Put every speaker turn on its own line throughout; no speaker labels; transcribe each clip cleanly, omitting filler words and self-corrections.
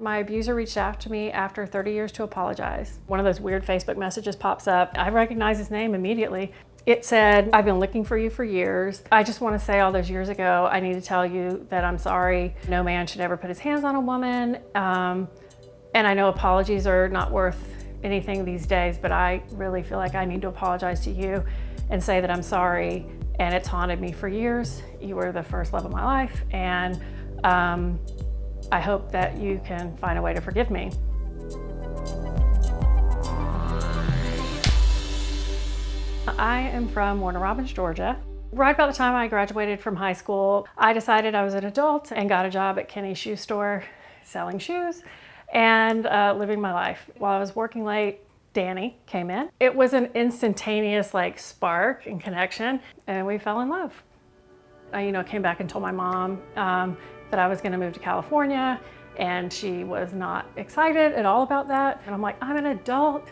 My abuser reached out to me after 30 years to apologize. One of those weird Facebook messages pops up. I recognize his name immediately. It said, "I've been looking for you for years. I just want to say all those years ago, I need to tell you that I'm sorry. No man should ever put his hands on a woman. And I know apologies are not worth anything these days, but I really feel like I need to apologize to you and say that I'm sorry. And it's haunted me for years. You were the first love of my life. And I hope that you can find a way to forgive me." I am from Warner Robins, Georgia. Right about the time I graduated from high school, I decided I was an adult and got a job at Kenny's shoe store selling shoes and living my life. While I was working late, Danny came in. It was an instantaneous spark and connection, and we fell in love. I came back and told my mom that I was going to move to California, and she was not excited at all about that. And I'm like, I'm an adult.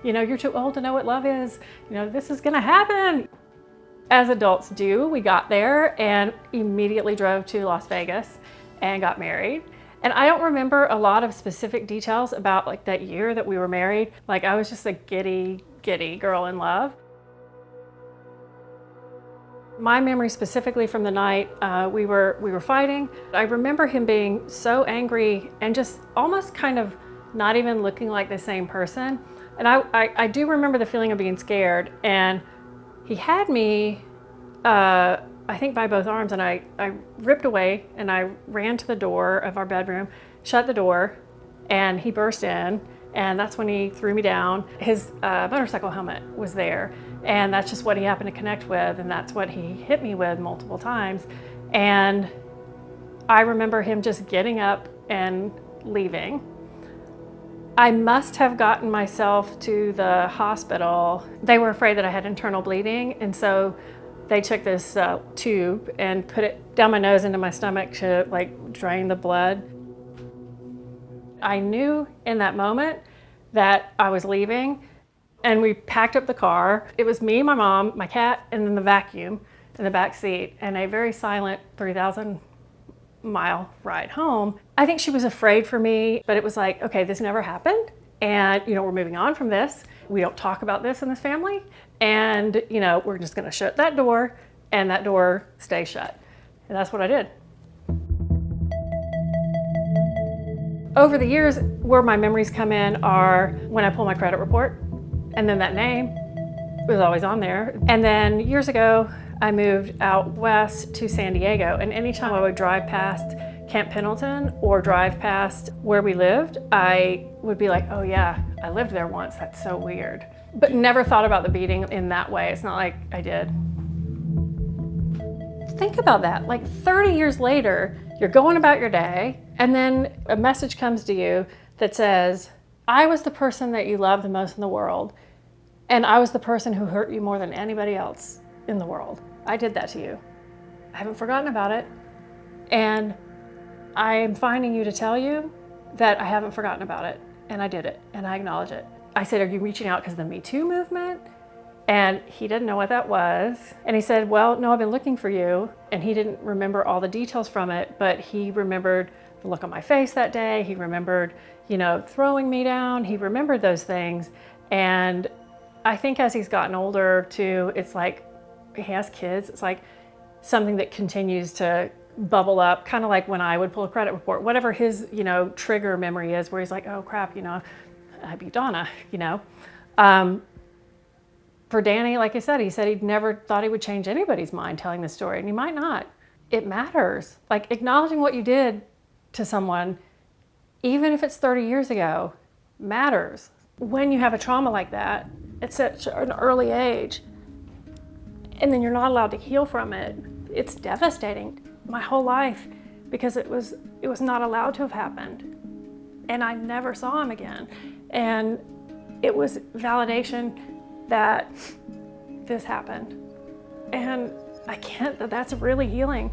You're too old to know what love is. This is going to happen. As adults do, we got there and immediately drove to Las Vegas and got married. And I don't remember a lot of specific details about that year that we were married. I was just a giddy girl in love. My memory specifically from the night we were fighting, I remember him being so angry and just almost kind of not even looking like the same person. And I do remember the feeling of being scared. And he had me, I think, by both arms, and I ripped away and I ran to the door of our bedroom, shut the door, and he burst in. And that's when he threw me down. His motorcycle helmet was there, and that's just what he happened to connect with, and that's what he hit me with multiple times. And I remember him just getting up and leaving. I must have gotten myself to the hospital. They were afraid that I had internal bleeding, and so they took this tube and put it down my nose into my stomach to drain the blood. I knew in that moment that I was leaving, and we packed up the car. It was me, my mom, my cat, and then the vacuum in the back seat, and a very silent 3,000-mile ride home. I think she was afraid for me, but it was like, okay, this never happened, and we're moving on from this. We don't talk about this in this family, and we're just gonna shut that door, and that door stays shut. And that's what I did. Over the years, where my memories come in are when I pull my credit report, and then that name was always on there. And then years ago, I moved out west to San Diego, and anytime I would drive past Camp Pendleton or drive past where we lived, I would be like, oh yeah, I lived there once, that's so weird. But never thought about the beating in that way. It's not like I did. Think about that, 30 years later, you're going about your day, and then a message comes to you that says, I was the person that you loved the most in the world, and I was the person who hurt you more than anybody else in the world. I did that to you. I haven't forgotten about it, and I am finding you to tell you that I haven't forgotten about it, and I did it, and I acknowledge it. I said, are you reaching out because of the Me Too movement? And he didn't know what that was. And he said, well, no, I've been looking for you. And he didn't remember all the details from it, but he remembered the look on my face that day. He remembered, throwing me down. He remembered those things. And I think as he's gotten older too, it's like he has kids. It's like something that continues to bubble up, kind of like when I would pull a credit report, whatever his, trigger memory is, where he's like, oh crap, I beat Donna, For Danny, like I said, he said he'd never thought he would change anybody's mind telling the story, and he might not. It matters. Acknowledging what you did to someone, even if it's 30 years ago, matters. When you have a trauma like that at such an early age, and then you're not allowed to heal from it, it's devastating. My whole life, because it was not allowed to have happened. And I never saw him again. And it was validation that this happened. And that's really healing.